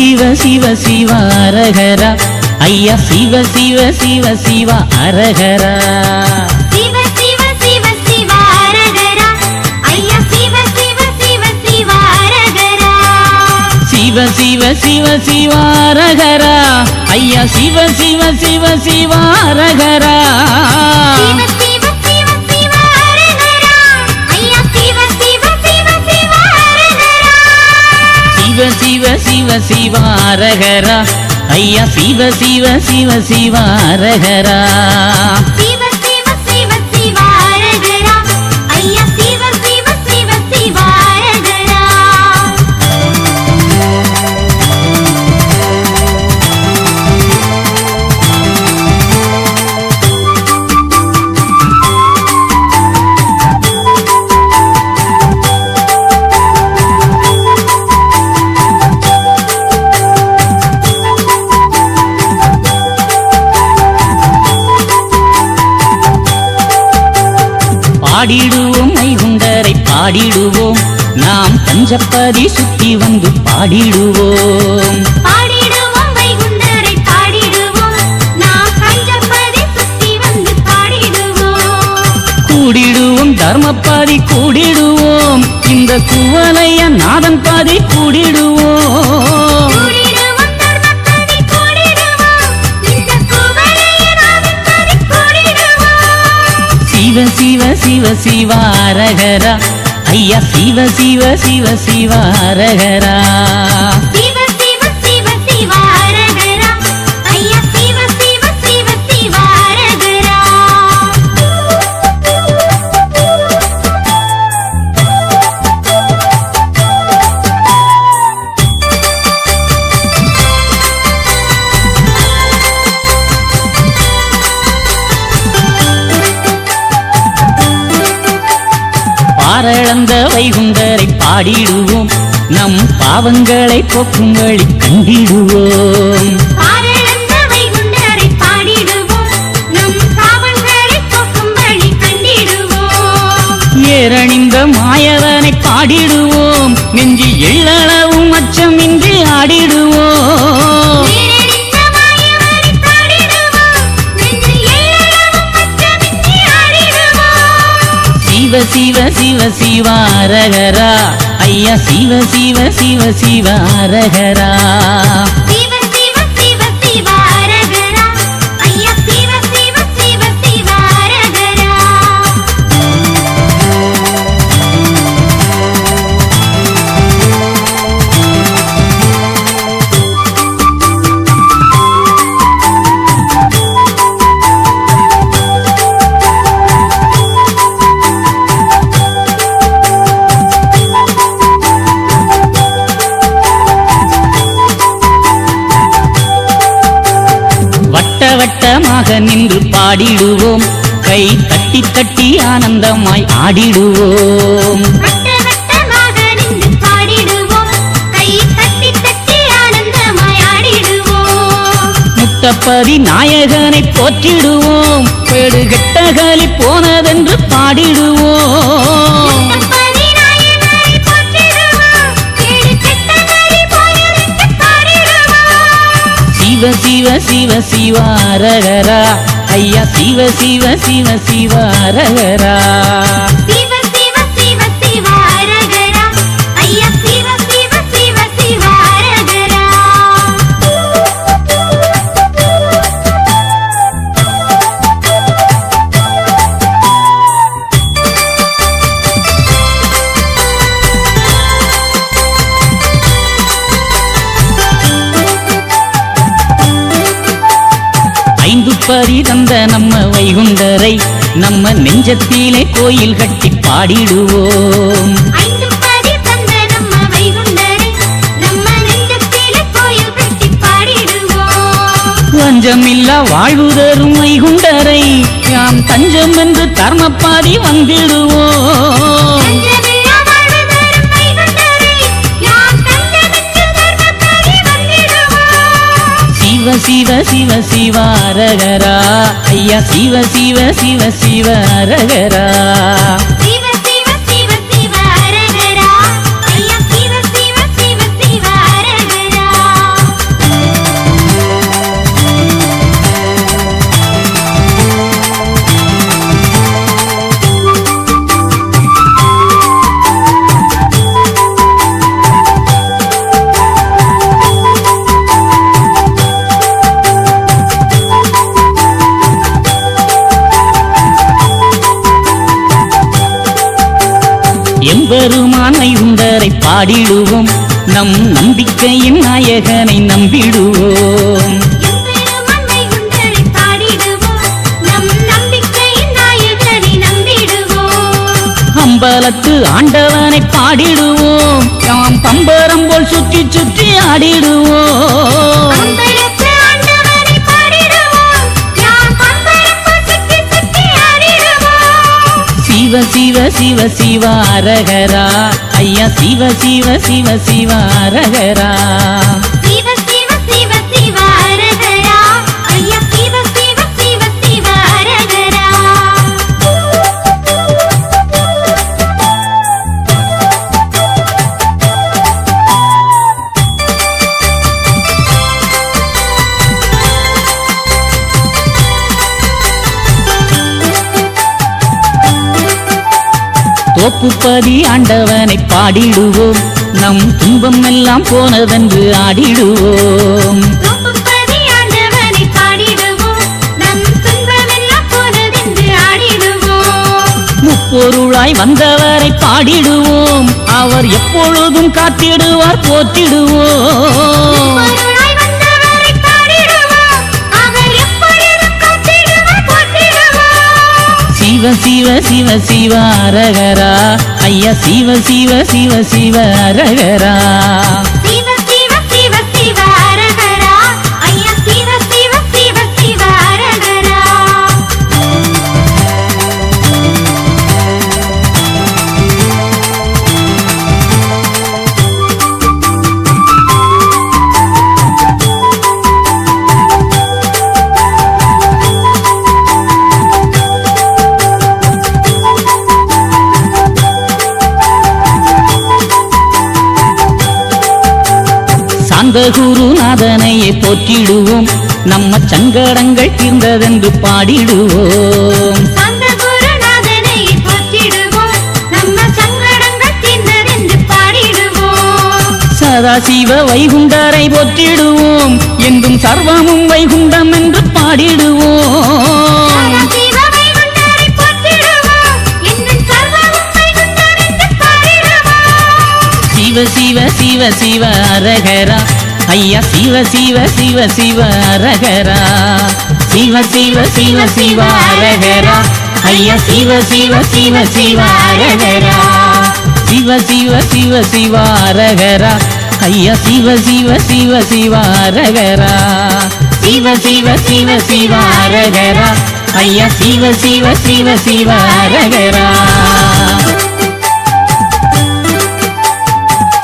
சிவ சிவ சிவ அரகரா ஐயா சிவ சிவ சிவ சிவ அரகரா சிவ சிவ சிவ சிவ அரகரா ஐயா சிவ சிவ சிவ சிவ அரகரா சிவ சிவ சிவ சிவ அரகரா ஐயா சிவ சிவ சிவ சிவ அரகரா சிவ சிவ சிவ அரகரா ஐயா சிவ சிவ சிவ சிவ அரகரா சிவ சிவ சிவ சிவ அரகரா ஐயா சிவ சிவ சிவ சிவ அரகரா பாடிடுவோம் வைகுண்டரை பாடிடுவோம் நாம் பஞ்சப்பதி சுத்தி வந்து பாடிடுவோம் பாடிடுவோம் வைகுண்டரை பாடிடுவோம் நாம் பஞ்சப்பதி சுத்தி வந்து பாடிடுவோம் கூடிடுவோம் தர்மப்பதி கூடிடுவோம் இந்த குவலைய நாதன் பாதி கூடிடுவோம் கூடிடுவோம் தர்மப்பதி கூடிடுவோம் இந்த குவலைய நாதன் பாதி கூடிடுவோம் சிவ சிவ சிவ சிவ அரகரா ஐயா சிவ சிவ சிவ சிவ அரகரா சிவ சிவ சிவ சிவ அரகரா ஐயா சிவ சிவ சிவ சிவ அரகரா பாரளந்த வைகுண்டரை பாடிடுவோம் நம் பாவங்களை போக்கும் வழி கண்டிடுவோம் பாரளந்த வைகுண்டரை பாடிடுவோம் நம் பாவங்களை போக்கும் வழி கண்டிடுவோம் ஏரணிந்த மாயவனை பாடிடுவோம் நெஞ்சி எள்ளளவும் அச்சமின்றி ஆடிடுவோம் நேரடிந்த மாயவனை பாடிடுவோம் நெஞ்சு எள்ளளவும் அச்சமின்றி ஆடிடுவோம் சிவ சிவ சிவ சிவ அரகரா ஐயா சிவ சிவ சிவ சிவ அரகரா சிவ சிவ சிவ சிவ அரகரா ஐயா சிவ சிவ சிவ சிவ அரகரா வட்ட வட்டமாக நின்று பாடிடுவோம் கை தட்டி தட்டி ஆனந்தமாய் ஆடிடுவோம் வட்ட வட்டமாக நின்று பாடிடுவோம் கை தட்டி தட்டி ஆனந்தமாய் ஆடிடுவோம் முத்தப்பதி நாயகனை போற்றிடுவோம் பெடுகெட்டகலி போனதென்று பாடிடுவோம் முத்தப்பதி நாயகனை போற்றிடுவோம் கேடு கெட்ட நரி போயதென்று பாடிடுவோம் சிவ சிவ சிவ சிவ அரகரா ஐயா சிவ சிவ சிவ சிவ அரகரா சிவ சிவ சிவ சிவ அரகரா ஐயா சிவ சிவ சிவ சிவ அரகரா ஐந்து பரி தந்த நம்ம வைகுண்டரை நம்ம நெஞ்சத்திலே கோயில் கட்டி பாடிடுவோம் ஐந்து பதி தந்த நம்ம வைகுண்டரை நம்ம நெஞ்சத்திலே கோயில் கட்டி பாடிடுவோம் வஞ்சமில்லா வாழ்வு தரும் வைகுண்டரை யாம் தஞ்சம் என்று தர்மப்பாதி வந்திடுவோம் தஞ்சமில்லா வாழ்வு தரும் வைகுண்டரை யாம் தஞ்சமென்று தர்மப்படி வந்திடுவோம் சிவ சிவ சிவ சிவ அரகரா ஐயா சிவ சிவ சிவ சிவ அரகரா சிவ சிவ சிவ சிவ அரகரா ஐயா சிவ சிவ சிவ சிவ அரகரா எம்பெருமானை உண்டரை பாடிடுவோம் நம் நம்பிக்கையின் நாயகனை நம்பிடுவோம் எம்பெருமான் வைகுண்டரை பாடிடுவோம் நம் நம்பிக்கையின் நாயகனை நம்பிடுவோம் அம்பலத்து ஆண்டவனை பாடிடுவோம் யாம் பம்பரம் போல் சுற்றி சுற்றி ஆடிடுவோம் அம்பலத்து ஆண்டவனை பாடிடுவோம் யாம் பம்பரம் போல் சுற்றி சுற்றி ஆடிடுவோம் சிவ சிவ சிவ சிவ அரகரா ஐயா சிவ சிவ சிவ சிவ அரகரா சிவ சிவ சிவ சிவ அரகரா ஐயா சிவ சிவ சிவ சிவ அரகரா தோப்புப்பதி ஆண்டவனை பாடிடுவோம் நம் துன்பம் எல்லாம் போனதென்று ஆடிடுவோம் தோப்புப்பதி ஆண்டவனை பாடிடுவோம் நம் துன்பமெல்லாம் போனதென்று ஆடிடுவோம் முப்பொருளாய் வந்தவரை பாடிடுவோம் அவர் எப்பொழுதும் காத்திடுவார் போற்றிடுவோம் பொருளாய் வந்தவரை பாடிடுவோம் அவர் எப்பொழுதும் காத்திடுவார் போற்றிடுவோம் சிவ சிவ சிவ சிவ அரகரா ஐயா சிவ சிவ சிவ சிவ அரகரா சிவ சிவ சிவ சிவ அரகரா ஐயா சிவ சிவ சிவ சிவ அரகரா சாந்த குருநாதனையே போற்றிடுவோம் நம்ம சங்கடங்கள் தீர்ந்ததென்று பாடிடுவோம் அந்த குருநாதனை போற்றிடுவோம் நம்ம சங்கடங்கள் தீர்ந்ததென்று பாடிடுவோம் சதாசிவ வைகுண்டரை போற்றிடுவோம் என்றும் சர்வமும் வைகுண்டம் என்று பாடிடுவோம் சிவ வைகுண்டரை போற்றிடுவோம் என்றும் சர்வமும் வைகுண்டம் என்று பாடிடுவோம் சிவ சிவ சிவ சிவ அரகரா ஐயா சிவ சிவ சிவ சிவ அரகரா சிவ சிவ சிவ சிவ அரகரா ஐயா சிவ சிவ சிவ சிவ அரகரா சிவ சிவ சிவ சிவ அரகரா ஐயா சிவ சிவ சிவ சிவ அரகரா சிவ சிவ சிவ சிவ அரகரா ஐயா சிவ சிவ சிவ சிவ அரகரா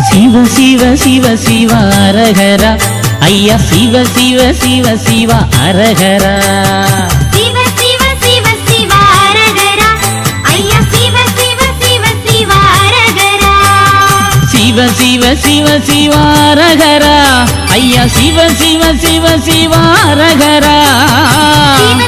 சிவ சிவ சிவ சிவ அரகரா ஐயா சிவ சிவ சிவ சிவ அரகரா சிவ சிவ சிவ சிவ அரகரா ஐயா சிவ சிவ சிவ சிவ அரகரா சிவ சிவ சிவ சிவ அரகரா ஐயா சிவ சிவ சிவ சிவ அரகரா சிவ